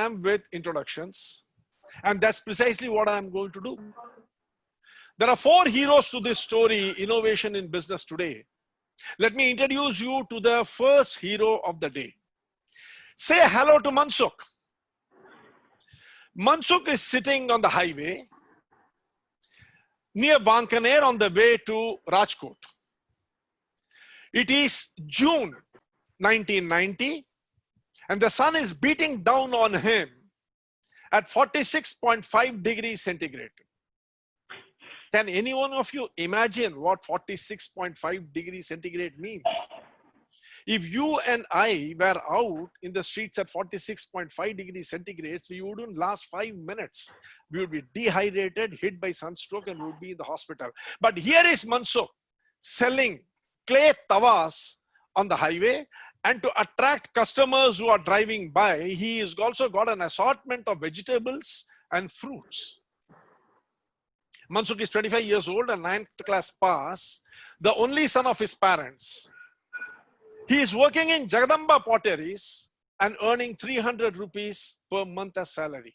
program with introductions, and that's precisely what I'm going to do. There are 4 heroes to this story, innovation in business today. Let me introduce you to the first hero of the day. Say hello to Mansukh. Mansukh is sitting on the highway near Vankaner on the way to Rajkot. It is June 1990, and the sun is beating down on him at 46.5 degrees centigrade. Can any one of you imagine what 46.5 degrees centigrade means? If you and I were out in the streets at 46.5 degrees centigrade, we wouldn't last 5 minutes. We would be dehydrated, hit by sunstroke, and we would be in the hospital. But here is Mansukh selling clay tawas on the highway, and to attract customers who are driving by, he has also got an assortment of vegetables and fruits. Mansukh is 25 years old and 9th class pass, the only son of his parents. He is working in Jagadamba Potteries and earning 300 rupees per month as salary.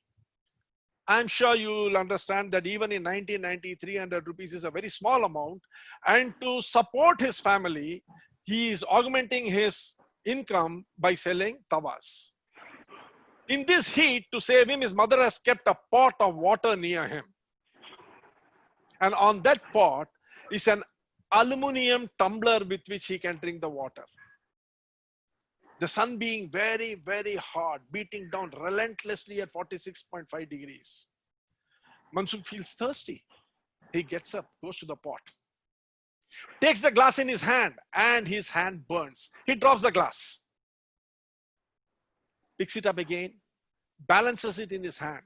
I'm sure you will understand that even in 1990, 300 rupees is a very small amount. And to support his family, he is augmenting his income by selling tawas. In this heat, to save him, his mother has kept a pot of water near him. And on that pot is an aluminum tumbler with which he can drink the water. The sun being very, very hot, beating down relentlessly at 46.5 degrees. Mansukh feels thirsty. He gets up, goes to the pot, takes the glass in his hand, and his hand burns. He drops the glass, picks it up again, balances it in his hand,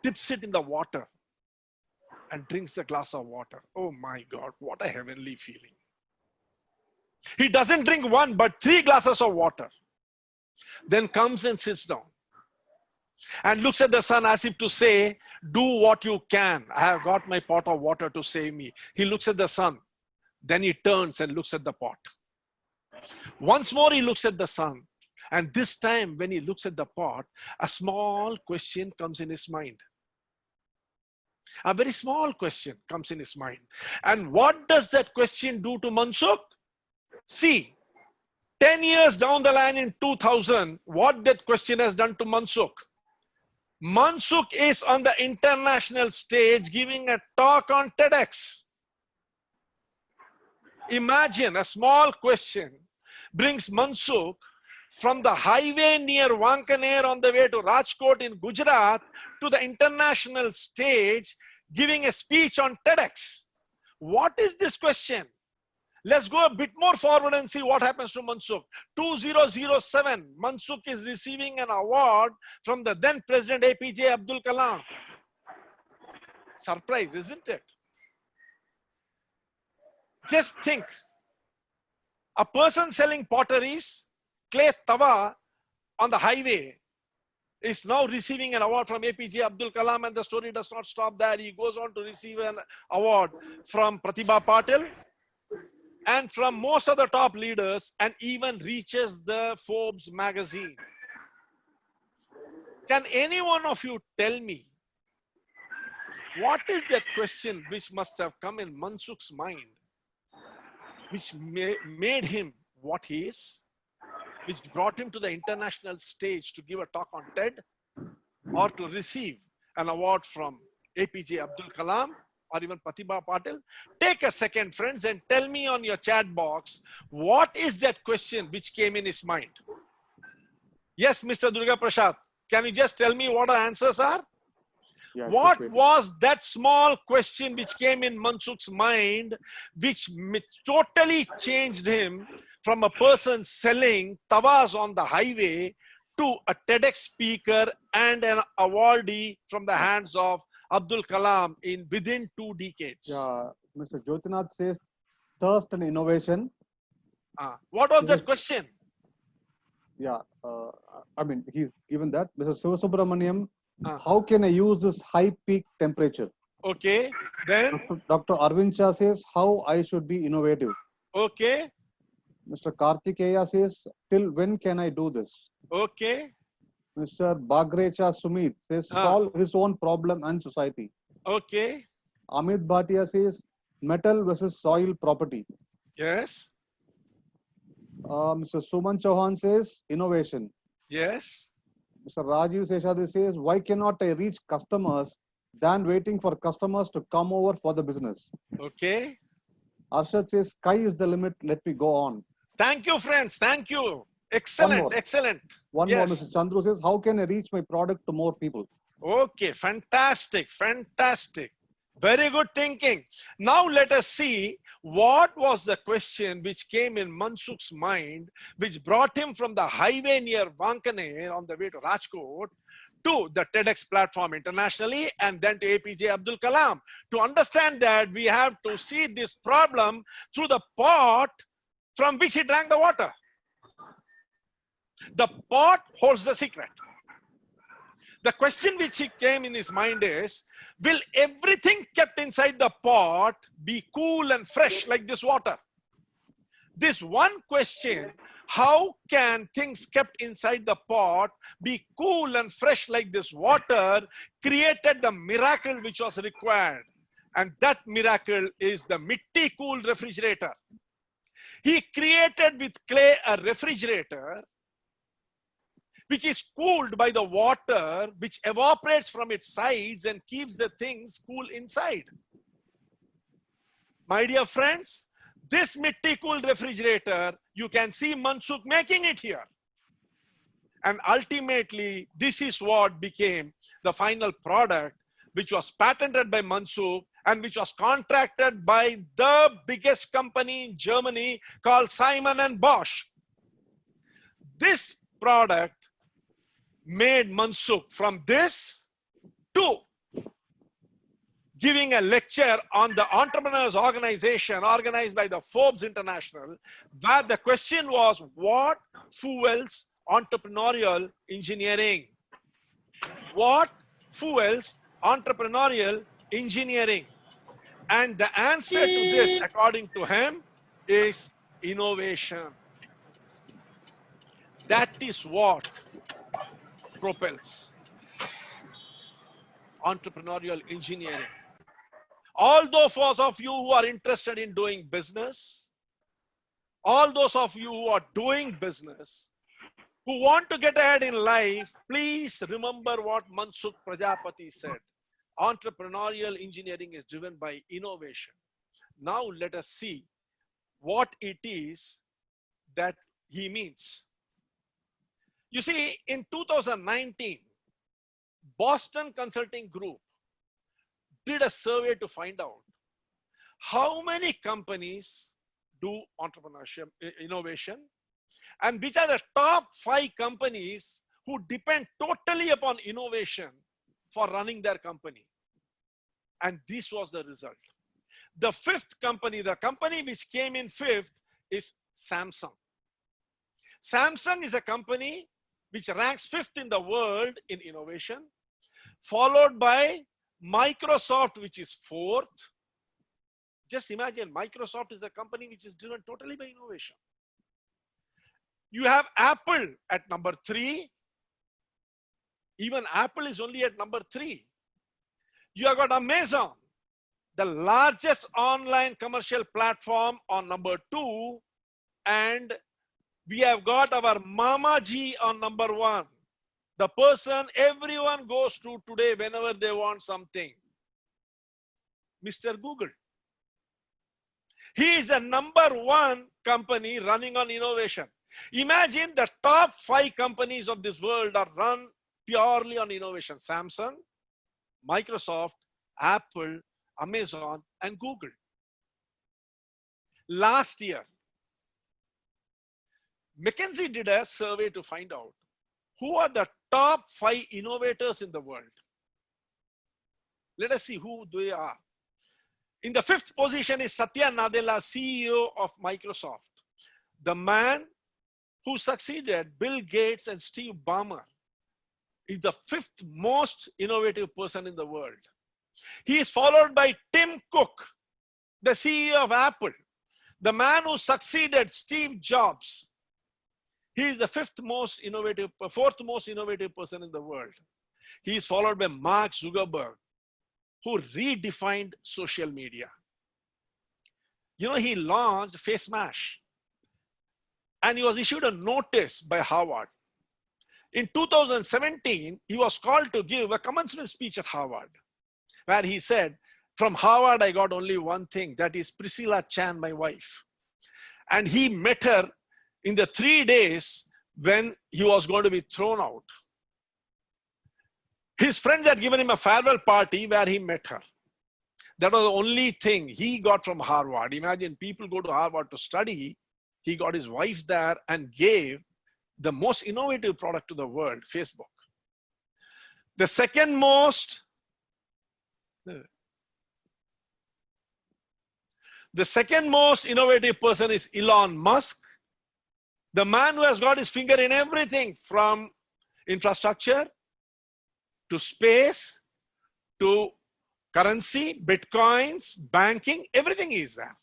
dips it in the water, and drinks the glass of water. Oh my God, what a heavenly feeling. He doesn't drink 1, but 3 glasses of water. Then comes and sits down and looks at the sun as if to say, do what you can. I have got my pot of water to save me. He looks at the sun. Then he turns and looks at the pot. Once more he looks at the sun. And this time when he looks at the pot, a small question comes in his mind. A very small question comes in his mind. And what does that question do to Mansukh? See, 10 years down the line in 2000, what that question has done to Mansukh. Mansukh is on the international stage giving a talk on TEDx. Imagine a small question brings Mansukh from the highway near Vankaner on the way to Rajkot in Gujarat to the international stage giving a speech on TEDx. What is this question? Let's go a bit more forward and see what happens to Mansukh. 2007, Mansukh is receiving an award from the then President APJ Abdul Kalam. Surprise, isn't it? Just think, a person selling potteries, clay tawa on the highway is now receiving an award from APJ Abdul Kalam, and the story does not stop there. He goes on to receive an award from Pratibha Patil and from most of the top leaders, and even reaches the Forbes magazine. Can any one of you tell me what is that question which must have come in Mansukh's mind, which made him what he is, which brought him to the international stage to give a talk on TED, or to receive an award from APJ Abdul Kalam, or even Pratibha Patil? Take a second, friends, and tell me on your chat box, what is that question which came in his mind? Yes, Mr. Durga Prasad, can you just tell me what our answers are? Yeah, what was that small question which came in Mansukh's mind, which totally changed him from a person selling tawas on the highway to a TEDx speaker and an awardee from the hands of Abdul Kalam within 2 decades? Yeah, Mr. Jyotinath says thirst and innovation. What was that question? Yeah, I mean, he's given that. Mr. Sivasubramaniam, how can I use this high peak temperature? Okay, then? Dr. Arvind Shah says, how I should be innovative. Okay. Mr. Kartikeya says, till when can I do this? Okay. Mr. Bagrecha Sumit says solve his own problem and society. Okay. Amit Bhatia says metal versus soil property. Yes. Mr. Suman Chauhan says innovation. Yes. Mr. Rajiv Seshadri says why cannot I reach customers than waiting for customers to come over for the business. Okay. Arshad says sky is the limit. Let me go on. Thank you, friends. Thank you. Excellent. Excellent. One Yes. more. Mr. Chandru says how can I reach my product to more people? Okay. Fantastic. Fantastic. Very good thinking. Now let us see what was the question which came in Mansukh's mind, which brought him from the highway near Wankaner on the way to Rajkot to the TEDx platform internationally and then to APJ Abdul Kalam. To understand that, we have to see this problem through the pot from which he drank the water. The pot holds the secret. The question which came in his mind is, will everything kept inside the pot be cool and fresh like this water? This one question, how can things kept inside the pot be cool and fresh like this water, created the miracle which was required. And that miracle is the Mitti Cool refrigerator. He created with clay a refrigerator which is cooled by the water, which evaporates from its sides and keeps the things cool inside. My dear friends, this Mitti Cool refrigerator, you can see Mansukh making it here. And ultimately, this is what became the final product, which was patented by Mansukh and which was contracted by the biggest company in Germany called Simon and Bosch. This product made Mansukh from this to giving a lecture on the Entrepreneurs Organization organized by the Forbes International, where the question was, what fuels entrepreneurial engineering? What fuels entrepreneurial engineering? And the answer to this, according to him, is innovation. That is what propels entrepreneurial engineering. All those of you who are interested in doing business, all those of you who are doing business, who want to get ahead in life, please remember what Mansukh Prajapati said. Entrepreneurial engineering is driven by innovation. Now let us see what it is that he means. You see, in 2019, Boston Consulting Group did a survey to find out how many companies do entrepreneurship, innovation, and which are the top 5 companies who depend totally upon innovation for running their company. And this was the result. The 5th company, the company which came in 5th, is Samsung. Samsung is a company which ranks 5th in the world in innovation, followed by Microsoft, which is 4th. Just imagine, Microsoft is a company which is driven totally by innovation. You have Apple at number 3. Even Apple is only at number 3. You have got Amazon, the largest online commercial platform, on number 2. And we have got our Mamaji on number 1. The person everyone goes to today whenever they want something. Mr. Google. He is the number 1 company running on innovation. Imagine the top 5 companies of this world are run purely on innovation. Samsung, Microsoft, Apple, Amazon, and Google. Last year, McKinsey did a survey to find out who are the top 5 innovators in the world. Let us see who they are. In the 5th position is Satya Nadella, CEO of Microsoft. The man who succeeded Bill Gates and Steve Ballmer is the 5th most innovative person in the world. He is followed by Tim Cook, the CEO of Apple, the man who succeeded Steve Jobs. He is the fourth most innovative person in the world. He is followed by Mark Zuckerberg, who redefined social media. You know, he launched FaceMash, and he was issued a notice by Harvard. In 2017, he was called to give a commencement speech at Harvard, where he said, "From Harvard, I got only one thing, that is Priscilla Chan, my wife." And he met her in the 3 days when he was going to be thrown out. His friends had given him a farewell party where he met her. That was the only thing he got from Harvard. Imagine, people go to Harvard to study. He got his wife there and gave the most innovative product to the world, Facebook. The second most innovative person is Elon Musk, the man who has got his finger in everything from infrastructure to space to currency, bitcoins, banking, everything is there.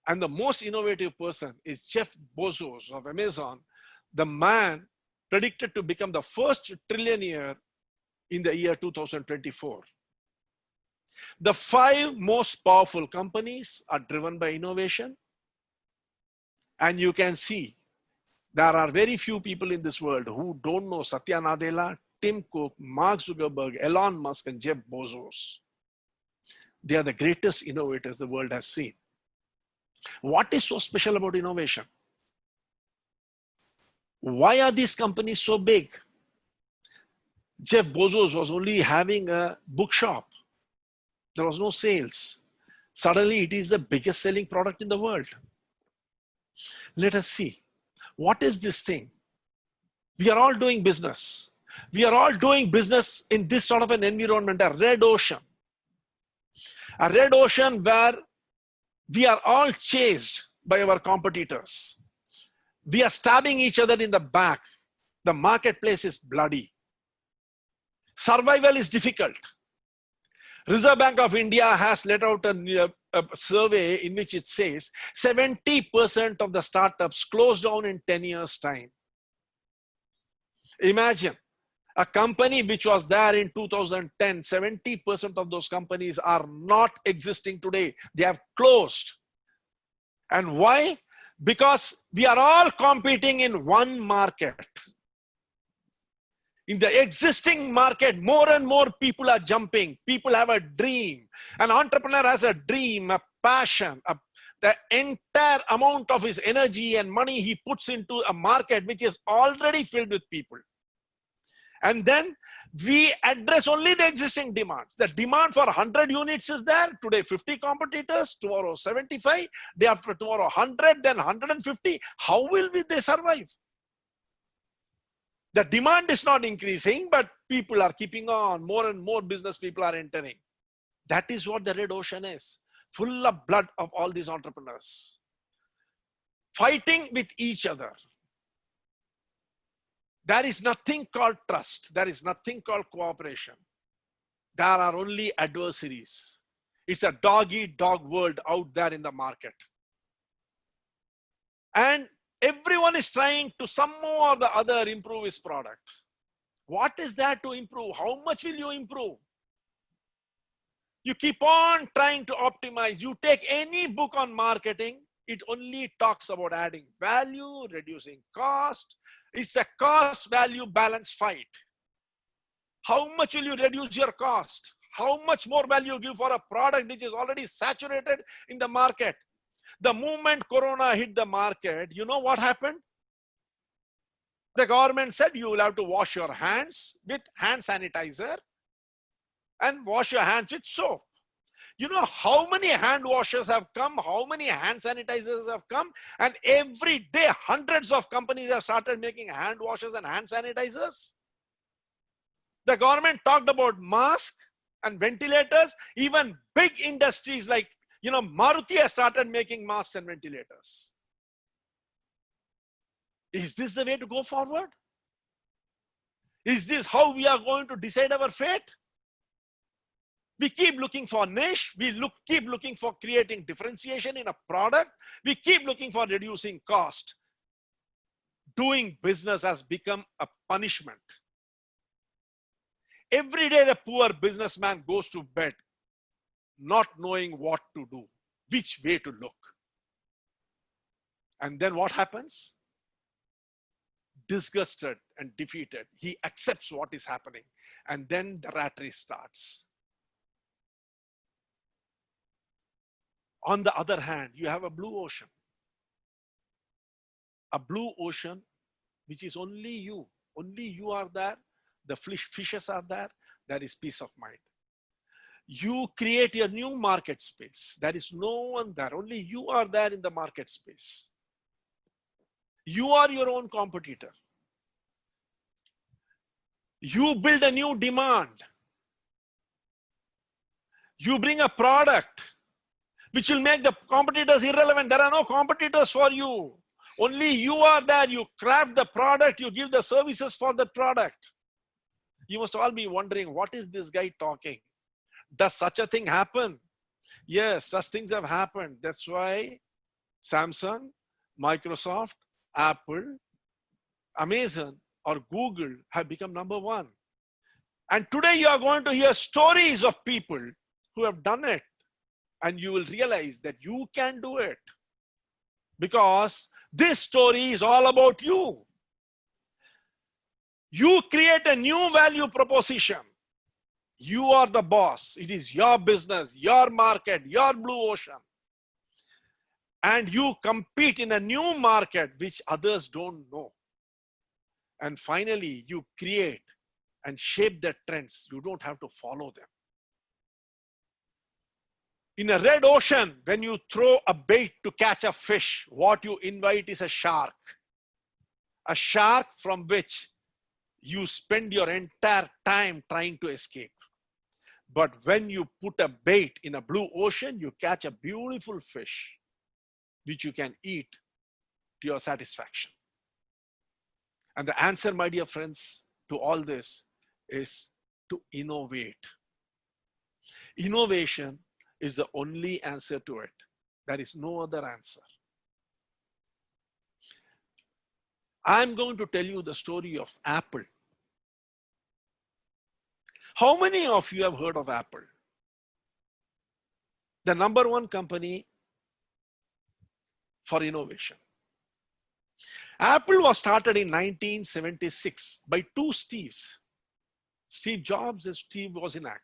And the most innovative person is Jeff Bezos of Amazon, the man predicted to become the first trillionaire in the year 2024. The 5 most powerful companies are driven by innovation. And you can see there are very few people in this world who don't know Satya Nadella, Tim Cook, Mark Zuckerberg, Elon Musk, and Jeff Bezos. They are the greatest innovators the world has seen. What is so special about innovation? Why are these companies so big? Jeff Bezos was only having a bookshop. There was no sales. Suddenly, it is the biggest selling product in the world. Let us see. What is this thing? We are all doing business. We are all doing business in this sort of an environment, a red ocean. A red ocean where we are all chased by our competitors. We are stabbing each other in the back. The marketplace is bloody. Survival is difficult. Reserve Bank of India has let out a survey in which it says 70% of the startups close down in 10 years' time. Imagine a company which was there in 2010, 70% of those companies are not existing today. They have closed. And why? Because we are all competing in one market. In the existing market, more and more people are jumping. People have a dream. An entrepreneur has a dream, a passion. The entire amount of his energy and money he puts into a market which is already filled with people. And then we address only the existing demands. The demand for 100 units is there. Today, 50 competitors. Tomorrow, 75. Day after tomorrow, 100. Then 150. How will they survive? The demand is not increasing, but people are keeping on. More and more business people are entering. That is what the red ocean is. Full of blood of all these entrepreneurs. Fighting with each other. There is nothing called trust. There is nothing called cooperation. There are only adversaries. It's a dog-eat-dog world out there in the market. And everyone is trying to somehow or the other improve his product. What is there to improve? How much will you improve? You keep on trying to optimize. You take any book on marketing, it only talks about adding value, reducing cost. It's a cost-value balance fight. How much will you reduce your cost? How much more value you give for a product which is already saturated in the market? The moment Corona hit the market, you know what happened? The government said you will have to wash your hands with hand sanitizer and wash your hands with soap. You know how many hand washers have come, how many hand sanitizers have come, and every day hundreds of companies have started making hand washers and hand sanitizers. The government talked about masks and ventilators. Even big industries like, Maruti has started making masks and ventilators. Is this the way to go forward? Is this how we are going to decide our fate? We keep looking for niche. We keep looking for creating differentiation in a product. We keep looking for reducing cost. doing business has become a punishment. Every day the poor businessman goes to bed not knowing what to do, which way to look. And then what happens? Disgusted and defeated, he accepts what is happening. And then the rat race starts. On the other hand, you have a blue ocean. A blue ocean, which is only you. Only you are there. The fishes are there. There is peace of mind. You create a new market space. There is no one there. Only you are there in the market space. You are your own competitor. You build a new demand. You bring a product which will make the competitors irrelevant. There are no competitors for you. Only you are there. You craft the product. You give the services for the product. You must all be wondering, what is this guy talking? Does such a thing happen? Yes, such things have happened. That's why Samsung, Microsoft, Apple, Amazon, or Google have become number one. And today you are going to hear stories of people who have done it. And you will realize that you can do it. Because this story is all about you. You create a new value proposition. You are the boss. It is your business, your market, your blue ocean. And you compete in a new market which others don't know. And finally, you create and shape the trends. You don't have to follow them. In a red ocean, when you throw a bait to catch a fish, what you invite is a shark. A shark from which you spend your entire time trying to escape. But when you put a bait in a blue ocean, you catch a beautiful fish, which you can eat to your satisfaction. And the answer, my dear friends, to all this is to innovate. Innovation is the only answer to it. There is no other answer. I'm going to tell you the story of Apple. How many of you have heard of Apple? The number one company for innovation. Apple was started in 1976 by two Steves. Steve Jobs and Steve Wozniak.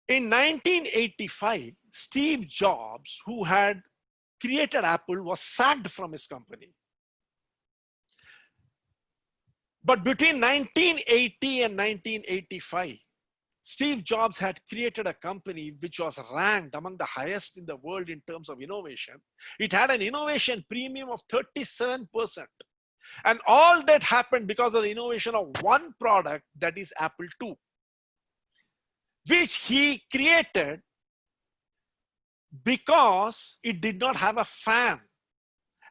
In 1985, Steve Jobs, who had created Apple, was sacked from his company. But between 1980 and 1985, Steve Jobs had created a company which was ranked among the highest in the world in terms of innovation. It had an innovation premium of 37%. And all that happened because of the innovation of one product, that is Apple II, which he created because it did not have a fan.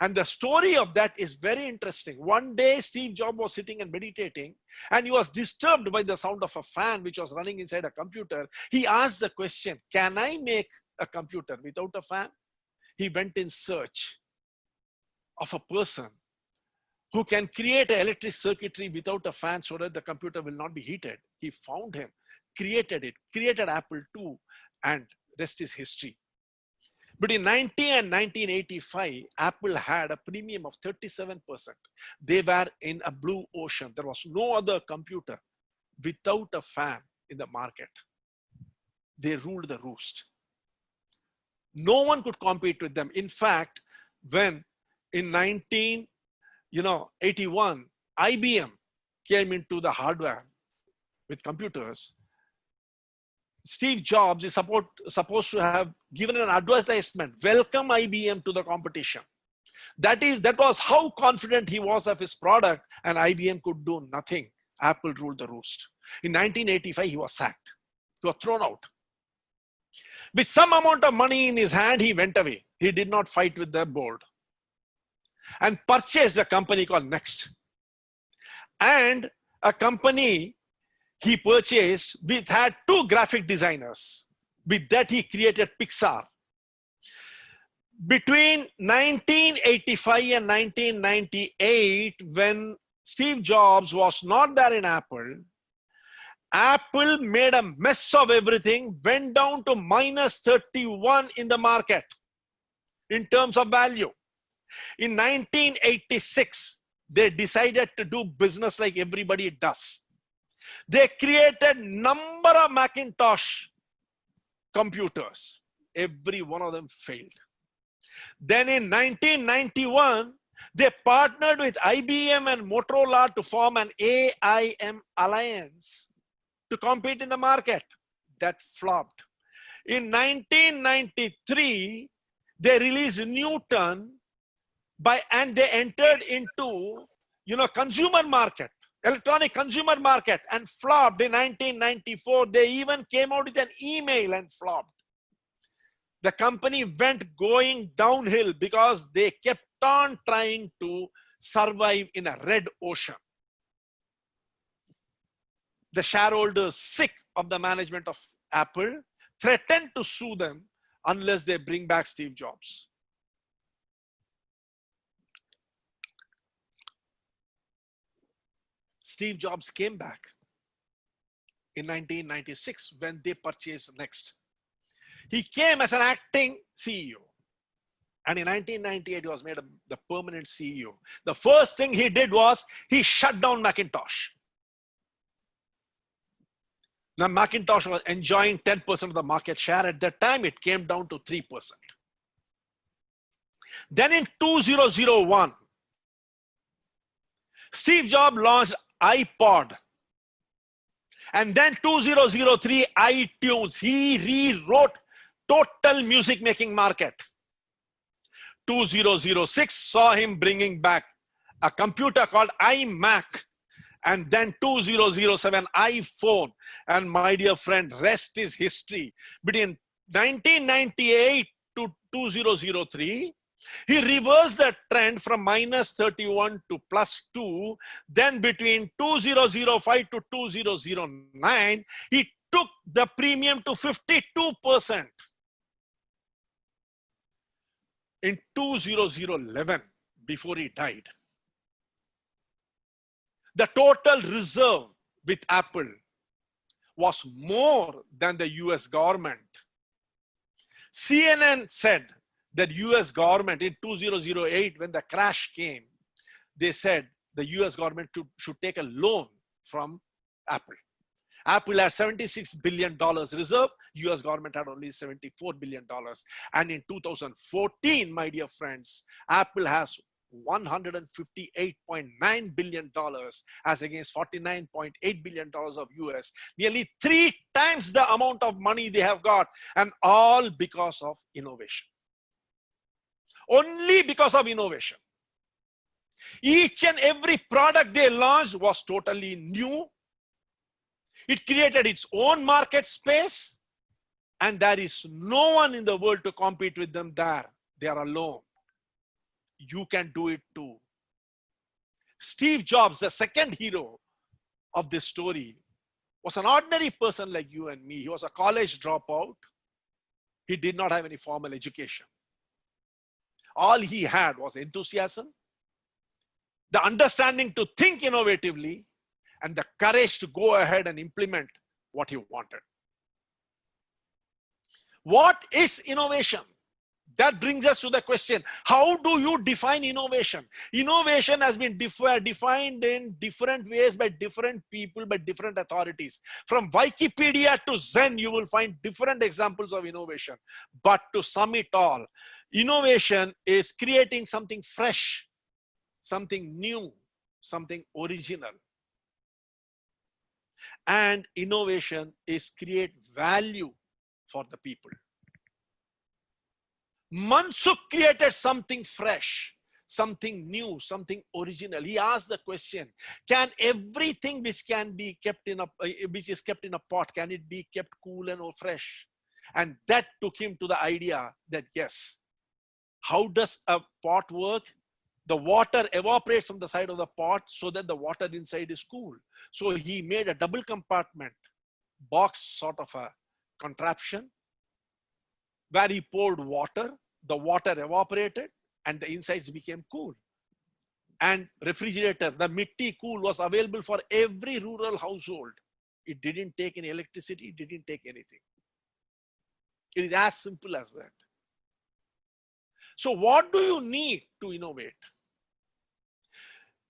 And the story of that is very interesting. One day, Steve Jobs was sitting and meditating, and he was disturbed by the sound of a fan which was running inside a computer. He asked the question, can I make a computer without a fan? He went in search of a person who can create an electric circuitry without a fan so that the computer will not be heated. He found him, created it, created Apple II, and rest is history. But in 1985, Apple had a premium of 37%. They were in a blue ocean. There was no other computer without a fan in the market. They ruled the roost. No one could compete with them. In fact, when in 1981, IBM came into the hardware with computers, Steve Jobs is supposed to have given an advertisement, welcome IBM to the competition. That was how confident he was of his product, and IBM could do nothing. Apple ruled the roost. In 1985, he was sacked. He was thrown out. With some amount of money in his hand, he went away. He did not fight with the board and purchased a company called Next. And a company he purchased had two graphic designers. With that, he created Pixar. Between 1985 and 1998, when Steve Jobs was not there in Apple, Apple made a mess of everything, went down to minus 31 in the market in terms of value. In 1986, they decided to do business like everybody does. They created number of Macintosh computers. Every one of them failed. Then in 1991, they partnered with IBM and Motorola to form an AIM alliance to compete in the market. That flopped. In 1993, they released Newton and they entered into, consumer market, electronic consumer market, and flopped. In 1994, they even came out with an email and flopped. The company went going downhill because they kept on trying to survive in a red ocean. The shareholders, sick of the management of Apple, threatened to sue them unless they bring back Steve Jobs. Steve Jobs came back in 1996 when they purchased Next. He came as an acting CEO. And in 1998, he was made the permanent CEO. The first thing he did was he shut down Macintosh. Now, Macintosh was enjoying 10% of the market share. At that time, it came down to 3%. Then in 2001, Steve Jobs launched iPod. And then 2003, iTunes. He rewrote total music making market. 2006 saw him bringing back a computer called iMac. And then 2007, iPhone. And my dear friend, rest is history. Between 1998 to 2003, he reversed the trend from minus 31 to plus 2. Then between 2005 to 2009, he took the premium to 52%. In 2011, before he died, the total reserve with Apple was more than the US government. CNN said that US government in 2008, when the crash came, they said the US government should take a loan from Apple. Apple had $76 billion reserve. US government had only $74 billion. And in 2014, my dear friends, Apple has $158.9 billion as against $49.8 billion of US. Nearly 3 times the amount of money they have got, and all because of innovation. Only because of innovation. Each and every product they launched was totally new. It created its own market space, and there is no one in the world to compete with them there. They are alone. You can do it too. Steve Jobs, the second hero of this story, was an ordinary person like you and me. He was a college dropout. He did not have any formal education. All he had was enthusiasm, the understanding to think innovatively, and the courage to go ahead and implement what he wanted. What is innovation? That brings us to the question, how do you define innovation? Innovation has been defined in different ways by different people, by different authorities. From Wikipedia to Zen, you will find different examples of innovation. But to sum it all, innovation is creating something fresh, something new, something original. And innovation is create value for the people. Mansukh created something fresh, something new, something original. He asked the question, can everything which is kept in a pot, can it be kept cool and fresh? And that took him to the idea that yes, how does a pot work? The water evaporates from the side of the pot so that the water inside is cool. So he made a double compartment box sort of a contraption where he poured water. the water evaporated and the insides became cool. And refrigerator, the Mitti Cool, was available for every rural household. It didn't take any electricity, it didn't take anything. It is as simple as that. So what do you need to innovate?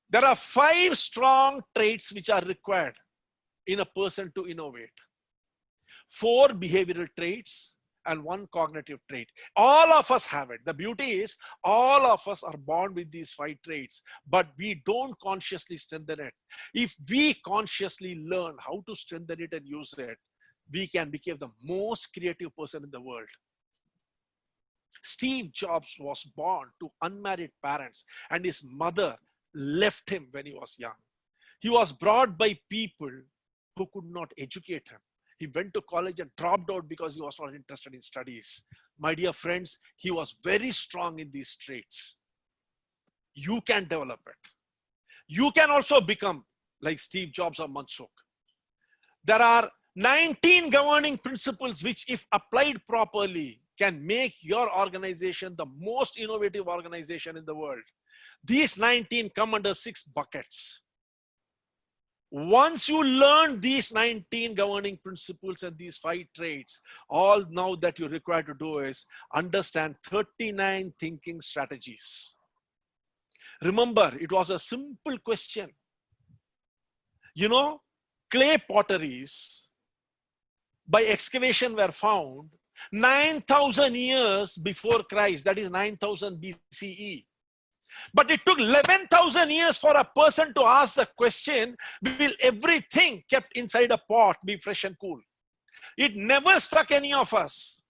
There are 5 strong traits which are required in a person to innovate. 4 behavioral traits and 1 cognitive trait. All of us have it. The beauty is all of us are born with these 5 traits, but we don't consciously strengthen it. If we consciously learn how to strengthen it and use it, we can become the most creative person in the world. Steve Jobs was born to unmarried parents, and his mother left him when he was young. He was brought by people who could not educate him. He went to college and dropped out because he was not interested in studies. My dear friends, he was very strong in these traits. You can develop it. You can also become like Steve Jobs or Mansukh. There are 19 governing principles which, if applied properly, can make your organization the most innovative organization in the world. These 19 come under 6 buckets. Once you learn these 19 governing principles and these 5 traits, all now that you require to do is understand 39 thinking strategies. Remember, it was a simple question. You know, clay potteries by excavation were found 9,000 years before Christ, that is 9,000 BCE. But it took 11,000 years for a person to ask the question, will everything kept inside a pot be fresh and cool? It never struck any of us.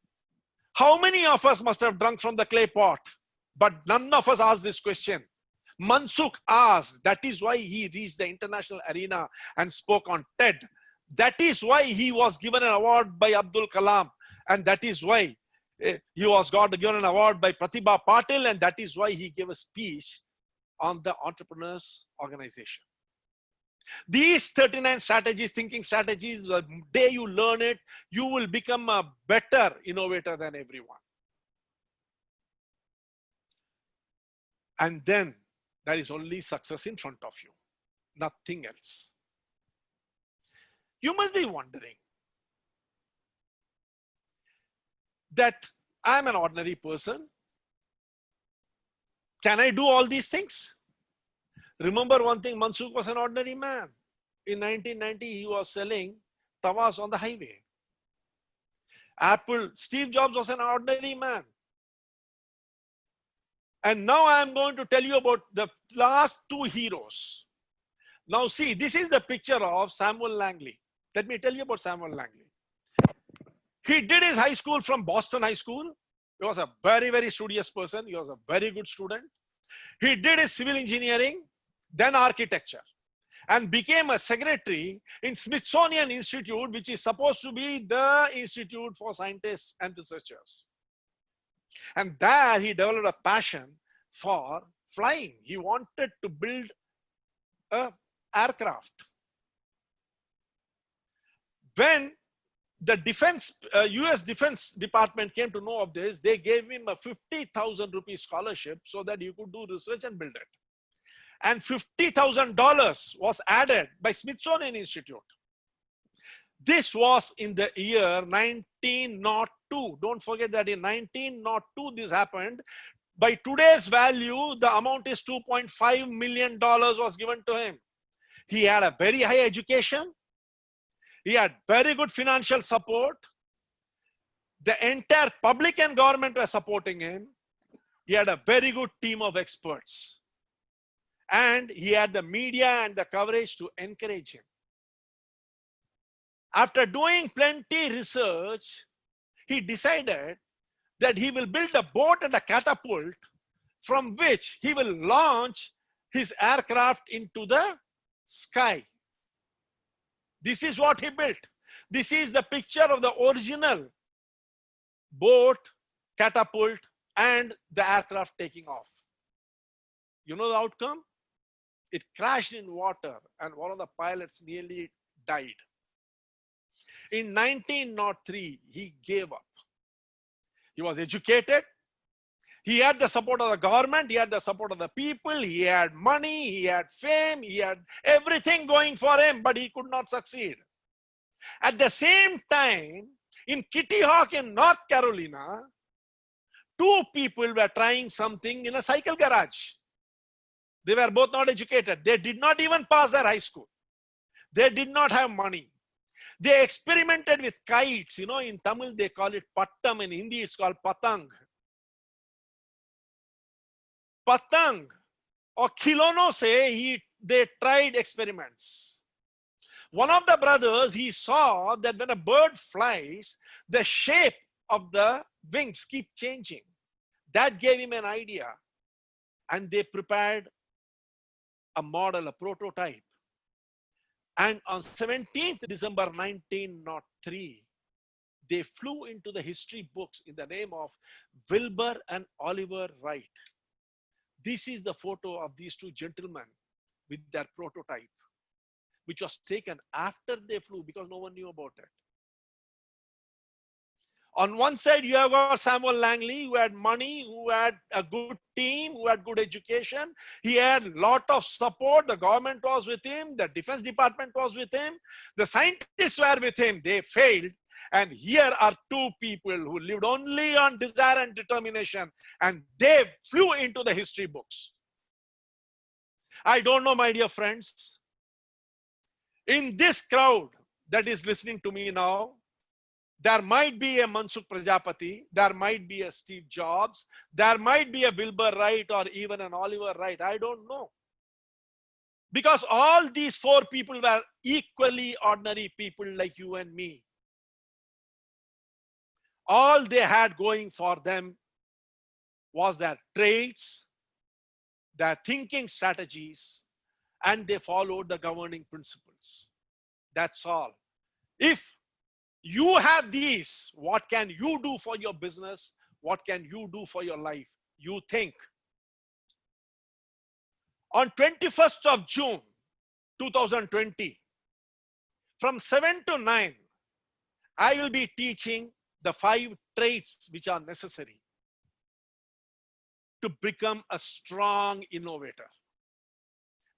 How many of us must have drunk from the clay pot? But none of us asked this question. Mansukh asked. That is why he reached the international arena and spoke on TED. That is why he was given an award by Abdul Kalam. And that is why he was given an award by Pratibha Patil, and that is why he gave a speech on the Entrepreneurs Organization. These 39 strategies, thinking strategies, the day you learn it, you will become a better innovator than everyone. And then there is only success in front of you, nothing else. You must be wondering that I'm an ordinary person. Can I do all these things? Remember one thing, Mansukh was an ordinary man. In 1990, he was selling tawas on the highway. Steve Jobs was an ordinary man. And now I'm going to tell you about the last 2 heroes. Now see, this is the picture of Samuel Langley. Let me tell you about Samuel Langley. He did his high school from Boston High School. He was a very, very studious person. He was a very good student. He did his civil engineering, then architecture, and became a secretary in Smithsonian Institute, which is supposed to be the institute for scientists and researchers. And there he developed a passion for flying. He wanted to build an aircraft. When the US Defense Department came to know of this, they gave him a 50,000 rupee scholarship so that he could do research and build it. And $50,000 was added by Smithsonian Institute. This was in the year 1902. Don't forget that in 1902 this happened. By today's value, the amount is $2.5 million was given to him. He had a very high education. He had very good financial support. The entire public and government were supporting him. He had a very good team of experts. And he had the media and the coverage to encourage him. After doing plenty research, he decided that he will build a boat and a catapult from which he will launch his aircraft into the sky. This is what he built. This is the picture of the original boat, catapult, and the aircraft taking off. You know the outcome? It crashed in water and one of the pilots nearly died. In 1903, he gave up. He was educated. He had the support of the government, he had the support of the people, he had money, he had fame, he had everything going for him, but he could not succeed. At the same time, in Kitty Hawk in North Carolina, two people were trying something in a cycle garage. They were both not educated. They did not even pass their high school. They did not have money. They experimented with kites. You know, in Tamil they call it pattam, in Hindi it's called patang. Patang or khilono se they tried experiments. One of the brothers, he saw that when a bird flies, the shape of the wings keep changing. That gave him an idea. And they prepared a model, a prototype. And on 17th December 1903, they flew into the history books in the name of Wilbur and Oliver Wright. This is the photo of these two gentlemen with their prototype, which was taken after they flew because no one knew about it. On one side, you have got Samuel Langley, who had money, who had a good team, who had good education. He had a lot of support. The government was with him. The Defense Department was with him. The scientists were with him. They failed. And here are two people who lived only on desire and determination. And they flew into the history books. I don't know, my dear friends. In this crowd that is listening to me now, there might be a Mansukh Prajapati, there might be a Steve Jobs, there might be a Wilbur Wright or even an Oliver Wright. I don't know. Because all these four people were equally ordinary people like you and me. All they had going for them was their traits, their thinking strategies, and they followed the governing principles. That's all. If you have these, what can you do for your business? What can you do for your life? You think. On 21st of June, 2020, from 7 to 9, I will be teaching the 5 traits which are necessary to become a strong innovator.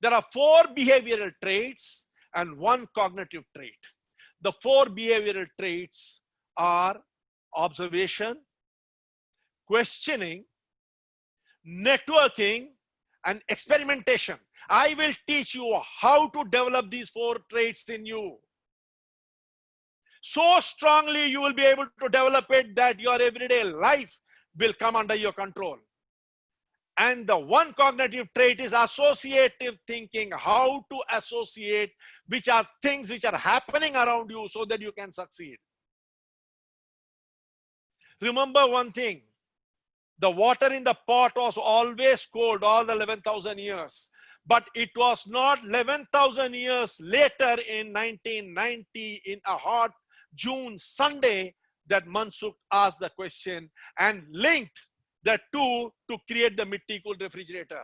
There are 4 behavioral traits and 1 cognitive trait. The 4 behavioral traits are observation, questioning, networking, and experimentation. I will teach you how to develop these 4 traits in you. So strongly you will be able to develop it that your everyday life will come under your control. And the 1 cognitive trait is associative thinking, how to associate which are things which are happening around you so that you can succeed. Remember one thing, the water in the pot was always cold all the 11,000 years. But it was not 11,000 years later in 1990 in a hot June Sunday that Mansukh asked the question and linked the 2 to create the mid-cooled refrigerator.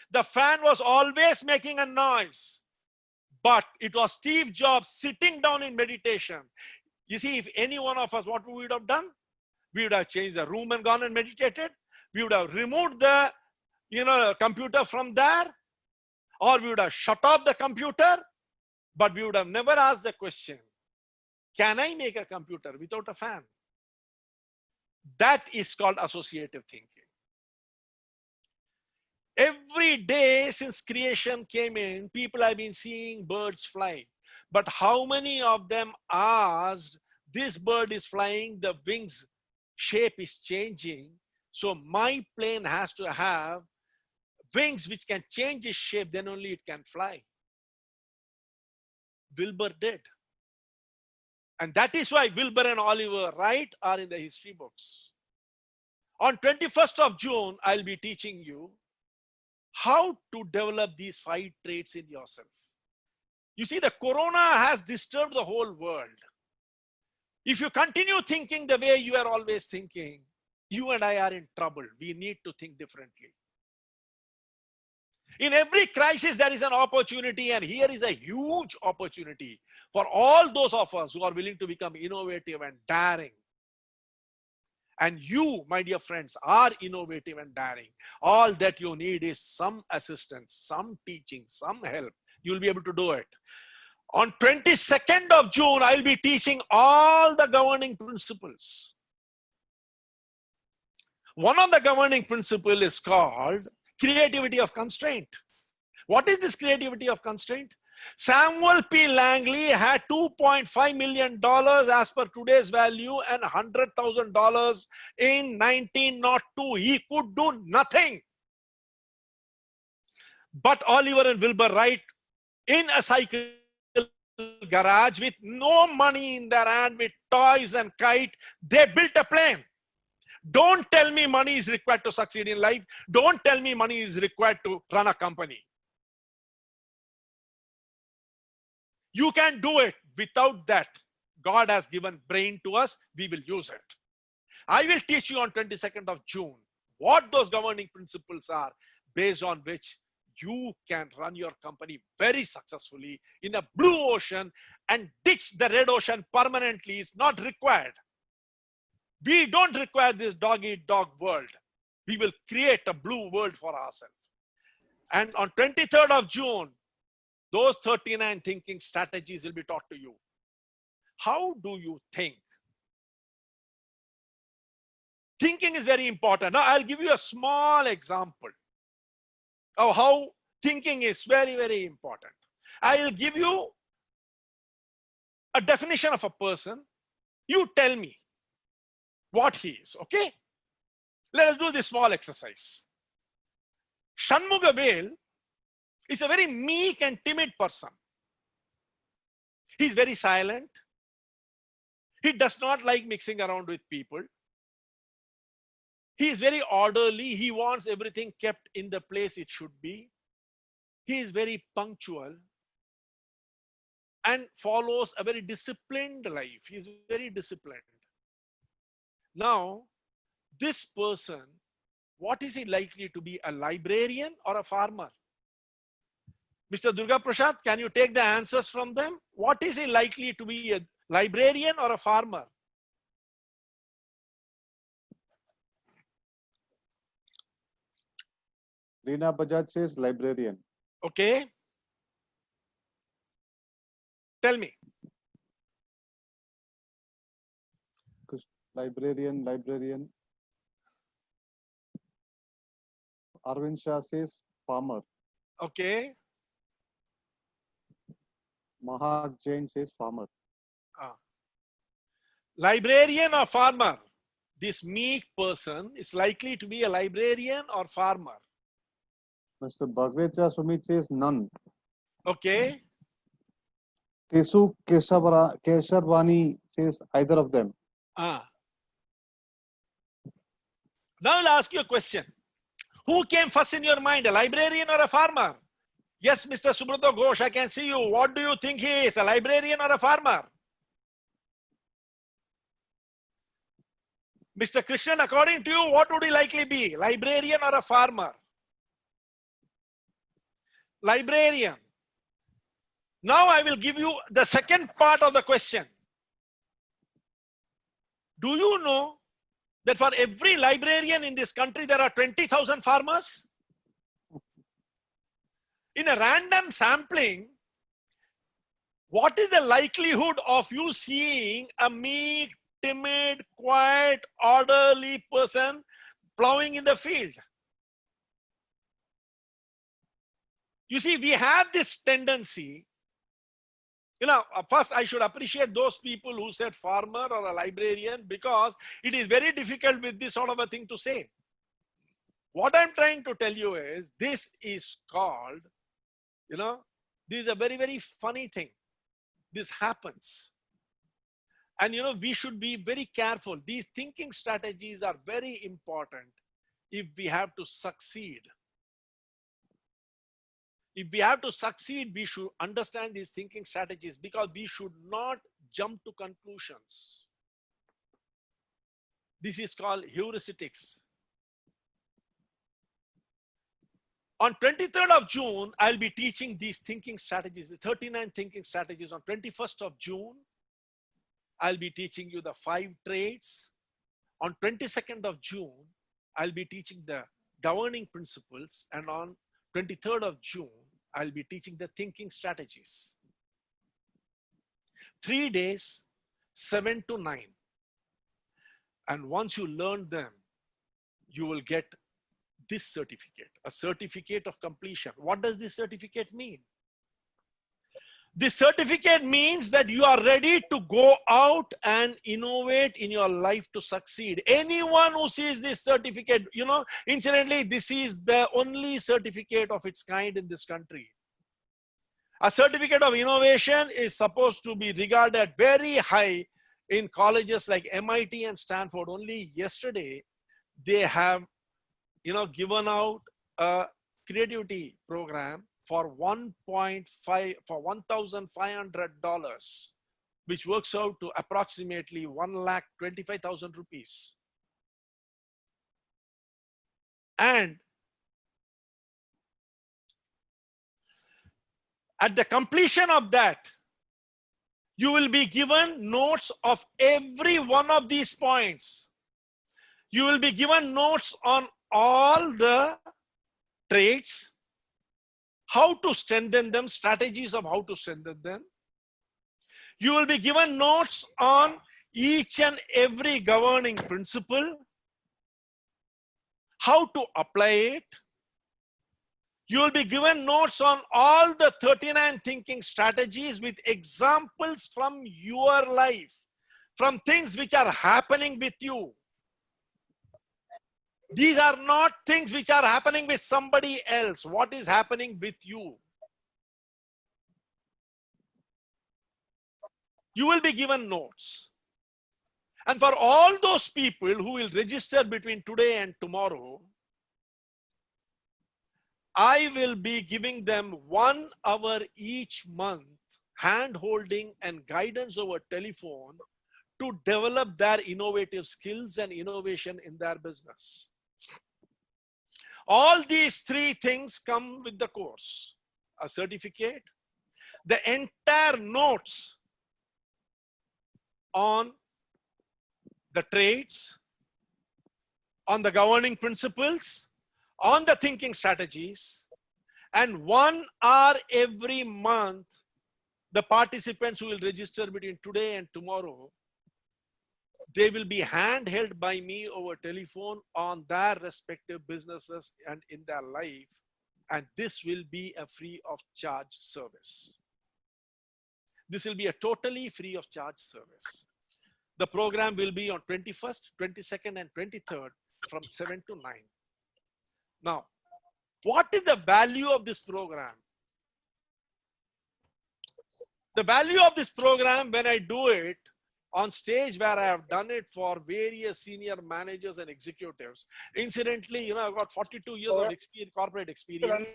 The fan was always making a noise, but it was Steve Jobs sitting down in meditation. You see, if any one of us, what we would have done? We would have changed the room and gone and meditated. We would have removed the computer from there, or we would have shut off the computer, but we would have never asked the question, can I make a computer without a fan? That is called associative thinking. Every day since creation came in, people have been seeing birds fly. But how many of them asked, this bird is flying, the wings shape is changing, so my plane has to have wings which can change its shape, then only it can fly. Wilbur did. And that is why Wilbur and Oliver Wright are in the history books. On 21st of June, I'll be teaching you how to develop these 5 traits in yourself. You see, the corona has disturbed the whole world. If you continue thinking the way you are always thinking, you and I are in trouble. We need to think differently. In every crisis, there is an opportunity, and here is a huge opportunity for all those of us who are willing to become innovative and daring. And you, my dear friends, are innovative and daring. All that you need is some assistance, some teaching, some help. You'll be able to do it. On 22nd of June, I'll be teaching all the governing principles. One of the governing principles is called creativity of constraint. What is this creativity of constraint? Samuel P. Langley had $2.5 million as per today's value and $100,000 in 1902. He could do nothing. But Oliver and Wilbur Wright, in a cycle garage with no money in their hand, with toys and kite, they built a plane. Don't tell me money is required to succeed in life. Don't tell me money is required to run a company. You can do it. Without that, God has given brain to us. We will use it. I will teach you on 22nd of June what those governing principles are, based on which you can run your company very successfully in a blue ocean, and ditch the red ocean permanently is not required. We don't require this dog-eat-dog world. We will create a blue world for ourselves. And on 23rd of June, those 39 thinking strategies will be taught to you. How do you think? Thinking is very important. Now, I'll give you a small example of how thinking is very, very important. I'll give you a definition of a person. You tell me what he is, okay? Let us do this small exercise. Shanmuga Vel is a very meek and timid person. He's very silent. He does not like mixing around with people. He is very orderly. He wants everything kept in the place it should be. He is very punctual and follows a very disciplined life. He is very disciplined. Now, this person, what is he likely to be, a librarian or a farmer? Mr. Durga Prasad, can you take the answers from them? What is he likely to be, a librarian or a farmer? Reena Bajaj says librarian. Okay. Tell me. Librarian. Arvind Shah says farmer. Okay. Mahak Jain says farmer. Librarian or farmer? This meek person is likely to be a librarian or farmer. Mr. Bhagrecha Sumit says none. Okay. Tesu Kesharvani says either of them. Now I'll ask you a question. Who came first in your mind, a librarian or a farmer? Yes, Mr. Subrata Ghosh, I can see you. What do you think he is, a librarian or a farmer? Mr. Krishnan, according to you, what would he likely be, librarian or a farmer? Librarian. Now I will give you the second part of the question. Do you know that for every librarian in this country, there are 20,000 farmers? In a random sampling, what is the likelihood of you seeing a meek, timid, quiet, orderly person plowing in the field? You see, we have this tendency. First I should appreciate those people who said farmer or a librarian, because it is very difficult with this sort of a thing to say. What I'm trying to tell you is, this is called, this is a very, very funny thing. This happens. And we should be very careful. These thinking strategies are very important if we have to succeed. If we have to succeed, we should understand these thinking strategies, because we should not jump to conclusions. This is called heuristics. On 23rd of June, I'll be teaching these thinking strategies, the 39 thinking strategies. On 21st of June, I'll be teaching you the 5 traits. On 22nd of June, I'll be teaching the governing principles, and on 23rd of June, I'll be teaching the thinking strategies. 3 days, 7 to 9. And once you learn them, you will get this certificate, a certificate of completion. What does this certificate mean? This certificate means that you are ready to go out and innovate in your life to succeed. Anyone who sees this certificate, incidentally, this is the only certificate of its kind in this country. A certificate of innovation is supposed to be regarded very high in colleges like MIT and Stanford. Only yesterday, they have, given out a creativity program for $1,500, which works out to approximately 1,25,000 rupees. And at the completion of that, you will be given notes of every one of these points. You will be given notes on all the traits, how to strengthen them, strategies of how to strengthen them. You will be given notes on each and every governing principle, how to apply it. You will be given notes on all the 39 thinking strategies with examples from your life, from things which are happening with you. These are not things which are happening with somebody else. What is happening with you? You will be given notes. And for all those people who will register between today and tomorrow, I will be giving them 1 hour each month, hand-holding and guidance over telephone to develop their innovative skills and innovation in their business. All these 3 things come with the course: a certificate, the entire notes on the traits, on the governing principles, on the thinking strategies, and 1 hour every month, the participants who will register between today and tomorrow, they will be handheld by me over telephone on their respective businesses and in their life. And this will be a free of charge service. This will be a totally free of charge service. The program will be on 21st, 22nd, and 23rd from 7 to 9. Now, what is the value of this program? The value of this program, when I do it on stage where I have done it for various senior managers and executives. Incidentally, I've got 42 years of corporate experience.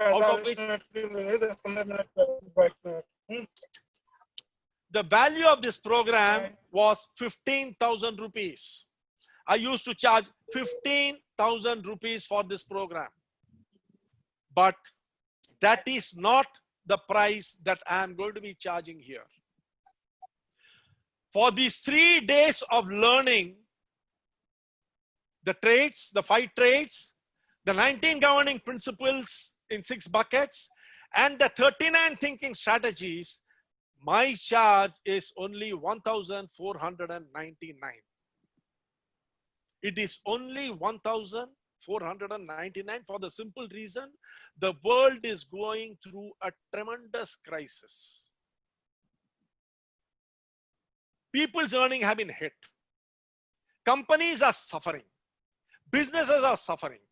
Out of which, the value of this program was 15,000 rupees. I used to charge 15,000 rupees for this program. But that is not the price that I am going to be charging here. For these 3 days of learning the traits, the 5 traits, the 19 governing principles in 6 buckets, and the 39 thinking strategies, my charge is only 1,499. It is only 1,499 for the simple reason the world is going through a tremendous crisis. People's earnings have been hit. Companies are suffering. Businesses are suffering.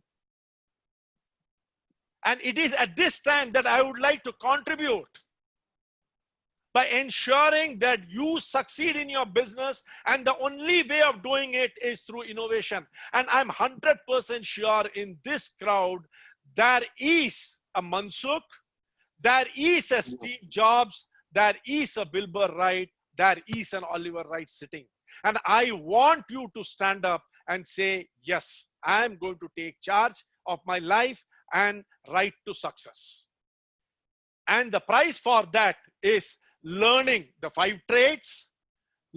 And it is at this time that I would like to contribute by ensuring that you succeed in your business, and the only way of doing it is through innovation. And I'm 100% sure in this crowd, there is a Mansukh, there is a Steve Jobs, there is a Wilbur Wright, there is an Oliver Wright sitting. And I want you to stand up and say, yes, I am going to take charge of my life and right to success. And the price for that is learning the 5 traits,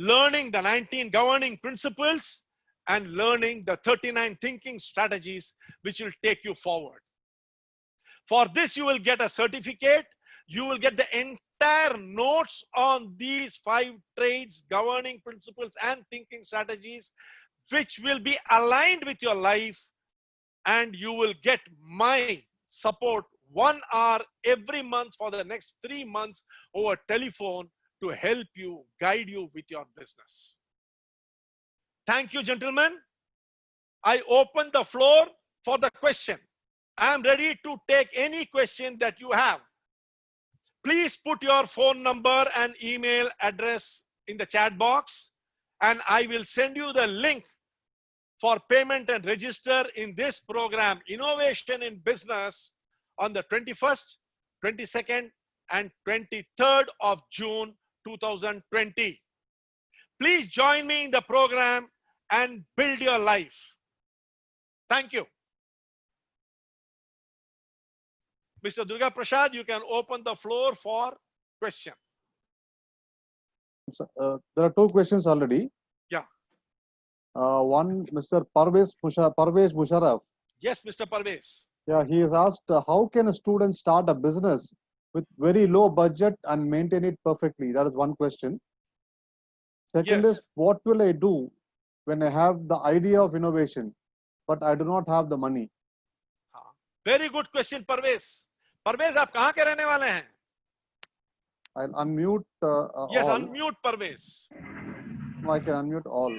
learning the 19 governing principles, and learning the 39 thinking strategies which will take you forward. For this, you will get a certificate. You will get the entire notes on these 5 traits, governing principles, and thinking strategies, which will be aligned with your life. And you will get my support 1 hour every month for the next 3 months over telephone to help you, guide you with your business. Thank you, gentlemen. I open the floor for the question. I am ready to take any question that you have. Please put your phone number and email address in the chat box, and I will send you the link for payment and register in this program, Innovation in Business, on the 21st, 22nd, and 23rd of June 2020. Please join me in the program and build your life. Thank you. Mr. Durga Prasad, you can open the floor for question. There are 2 questions already. Yeah. One, Mr. Parvez Musharraf. Yes, Mr. Parvez. Yeah, he has asked, how can a student start a business with very low budget and maintain it perfectly? That is one question. Second Yes. is, what will I do when I have the idea of innovation, but I do not have the money? Very good question, Parvez. Parvez, आप कहाँ के रहने वाले हैं? I'll unmute Yes, all. unmute Parvez. No, I can unmute all.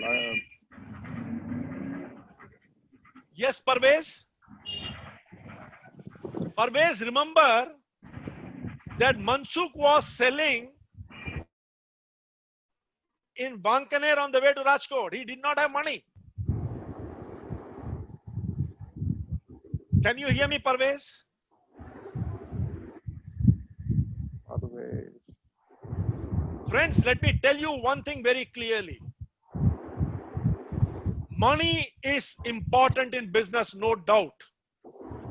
Yes, Parvez. Parvez, remember that Mansukh was selling in Bankaner on the way to Rajkot. He did not have money. Can you hear me, Parvez? Friends, let me tell you one thing very clearly. Money is important in business, no doubt.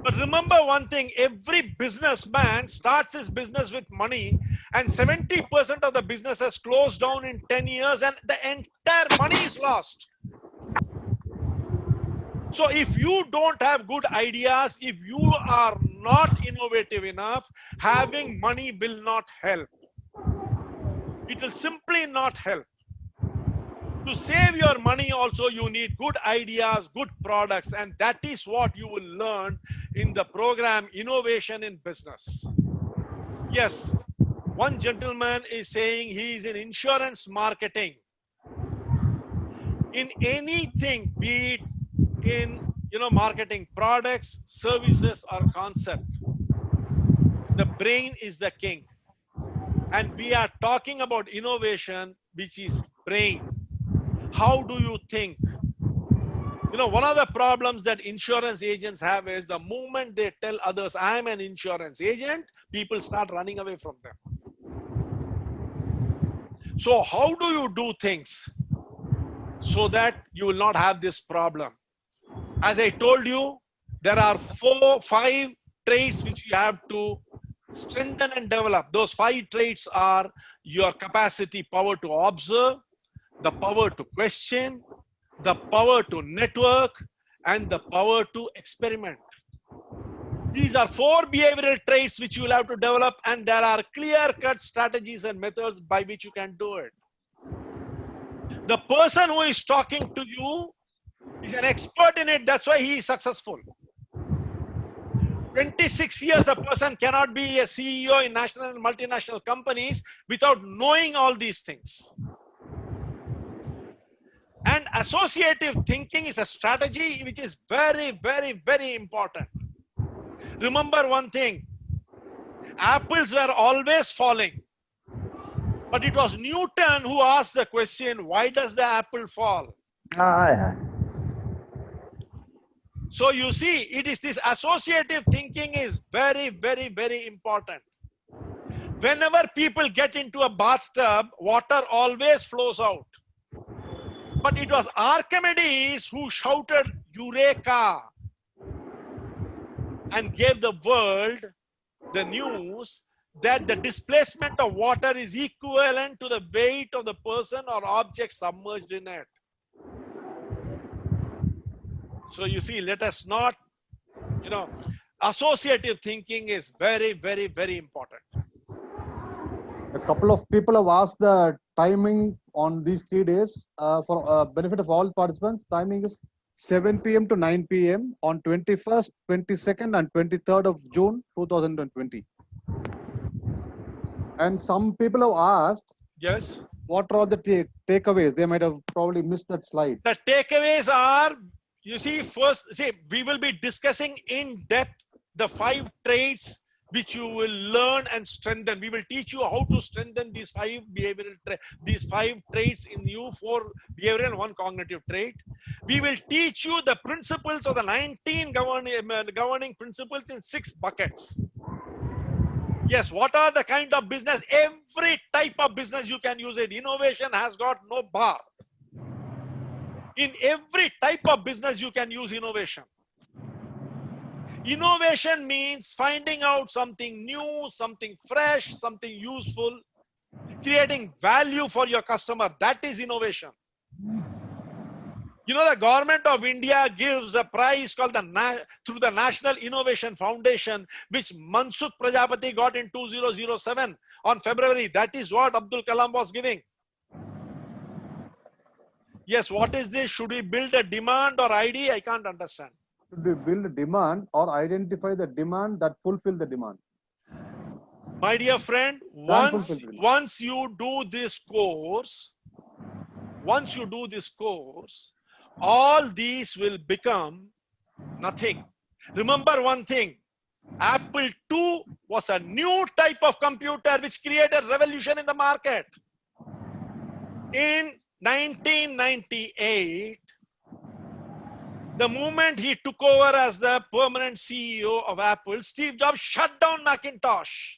But remember one thing, every businessman starts his business with money, and 70% of the business has closed down in 10 years and the entire money is lost. So if you don't have good ideas, if you are not innovative enough, having money will not help. It will simply not help. To save your money also, you need good ideas, good products, and that is what you will learn in the program Innovation in Business. Yes, one gentleman is saying he is in insurance marketing. In anything, be it in marketing products, services, or concept, the brain is the king. And we are talking about innovation, which is brain. How do you think? One of the problems that insurance agents have is the moment they tell others, I am an insurance agent, people start running away from them. So how do you do things so that you will not have this problem? As I told you, there are 5 traits which you have to strengthen and develop. Those 5 traits are your capacity, power to observe, the power to question, the power to network, and the power to experiment. These are 4 behavioral traits which you will have to develop, and there are clear-cut strategies and methods by which you can do it. The person who is talking to you is an expert in it. That's why he is successful. 26 years a person cannot be a CEO in national and multinational companies without knowing all these things. And associative thinking is a strategy which is very, very, very important. Remember one thing, apples were always falling. But it was Newton who asked the question, why does the apple fall? So you see, it is this associative thinking is very, very, very important. Whenever people get into a bathtub, water always flows out. But it was Archimedes who shouted, Eureka! And gave the world the news that the displacement of water is equivalent to the weight of the person or object submerged in it. So you see, let us not, associative thinking is very, very, very important. A couple of people have asked the timing on these 3 days. For benefit of all participants, timing is 7 p.m. to 9 p.m. on 21st, 22nd, and 23rd of June 2020. And some people have asked, Yes. what are the takeaways? They might have probably missed that slide. The takeaways are, you see, we will be discussing in depth the 5 traits which you will learn and strengthen. We will teach you how to strengthen these 5 traits in you, 4 behavioral and 1 cognitive trait. We will teach you the principles of the 19 governing principles in 6 buckets. Yes, what are the kind of business? Every type of business you can use it. Innovation has got no bar. In every type of business you can use innovation. Innovation means finding out something new, something fresh, something useful, creating value for your customer. That is innovation. You know, the government of India gives a prize called through the National Innovation Foundation, which Mansukh Prajapati got in 2007 on February. That is what Abdul Kalam was giving. Yes, what is this? Should we build a demand or ID? I can't understand. Should we build a demand or identify the demand that fulfill the demand? My dear friend, once you do this course, all these will become nothing. Remember one thing, Apple II was a new type of computer which created revolution in the market. In 1998, the moment he took over as the permanent CEO of Apple, Steve Jobs shut down Macintosh.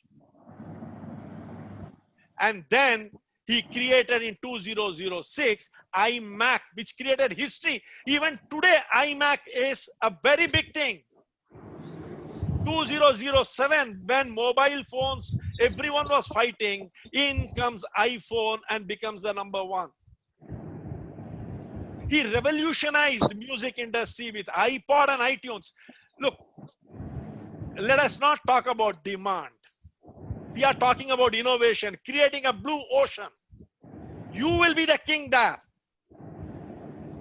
And then he created in 2006 iMac, which created history. Even today, iMac is a very big thing. 2007, when mobile phones, everyone was fighting, in comes iPhone and becomes the #1. He revolutionized music industry with iPod and iTunes. Look, let us not talk about demand. We are talking about innovation, creating a blue ocean. You will be the king there.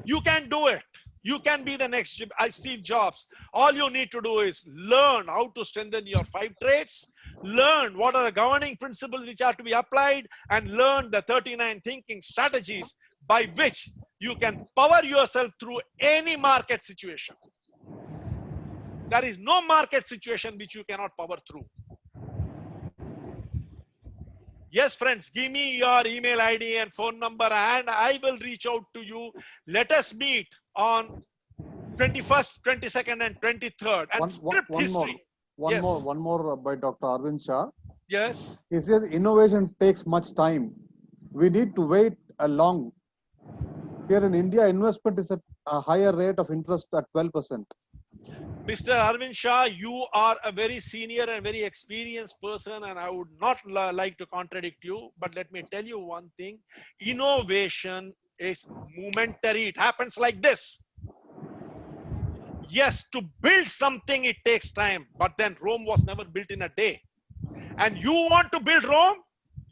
You can do it. You can be the next Steve Jobs. All you need to do is learn how to strengthen your 5 traits, learn what are the governing principles which are to be applied, and learn the 39 thinking strategies by which you can power yourself through any market situation. There is no market situation which you cannot power through. Yes, friends, give me your email ID and phone number and I will reach out to you. Let us meet on 21st, 22nd and 23rd and script history. One more by Dr. Arvind Shah. Yes. He says innovation takes much time. We need to wait a long. Here in India, investment is at a higher rate of interest at 12%. Mr. Arvind Shah, you are a very senior and very experienced person, and I would not like to contradict you, but let me tell you one thing. Innovation is momentary. It happens like this. Yes, to build something, it takes time, but then Rome was never built in a day. And you want to build Rome,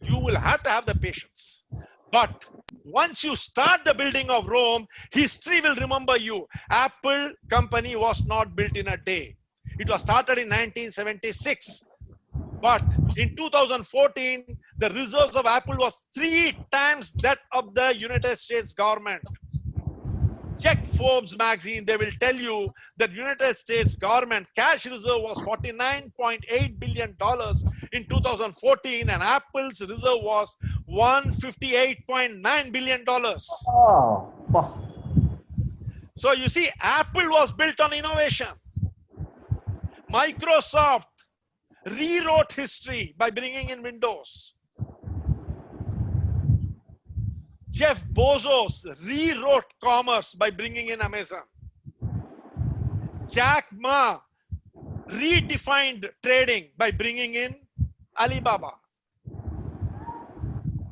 you will have to have the patience. But once you start the building of Rome, history will remember you. Apple company was not built in a day. It was started in 1976. But in 2014, the reserves of Apple was 3 times that of the United States government. Check Forbes magazine, they will tell you that United States government cash reserve was $49.8 billion in 2014 and Apple's reserve was $158.9 billion. Oh. So you see, Apple was built on innovation. Microsoft rewrote history by bringing in Windows. Jeff Bezos rewrote commerce by bringing in Amazon. Jack Ma redefined trading by bringing in Alibaba.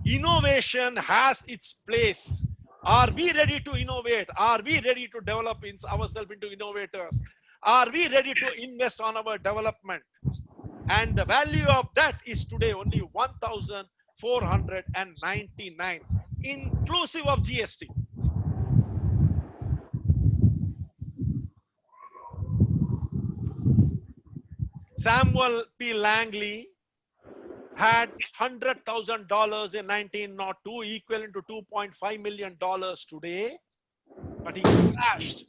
Innovation has its place. Are we ready to innovate? Are we ready to develop ourselves into innovators? Are we ready to invest on our development? And the value of that is today only 1,499, inclusive of GST. Samuel P. Langley had $100,000 in 1902, equivalent to $2.5 million today, but he crashed.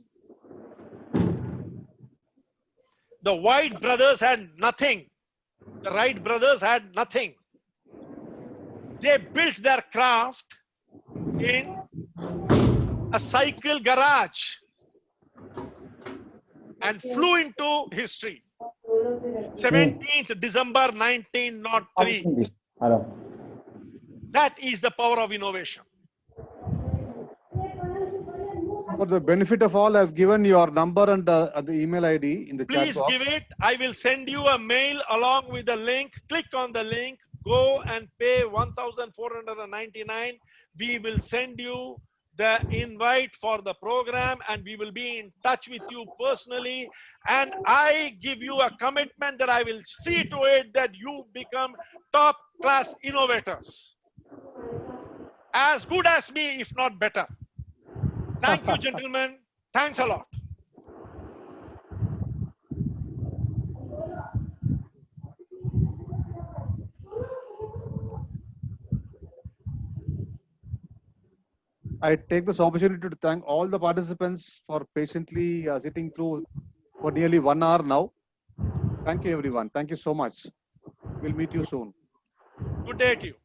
The White brothers had nothing. The Wright brothers had nothing. They built their craft in a cycle garage and flew into history. 17th December 1903. That is the power of innovation. For the benefit of all, I've given your number and the email ID in the chat Please box. give it. I will send you a mail along with the link. Click on the link. Go and pay 1,499. We will send you the invite for the program and we will be in touch with you personally. And I give you a commitment that I will see to it that you become top class innovators. As good as me, if not better. Thank you, gentlemen. Thanks a lot. I take this opportunity to thank all the participants for patiently sitting through for nearly 1 hour now. Thank you, everyone. Thank you so much. We'll meet you soon. Good day to you.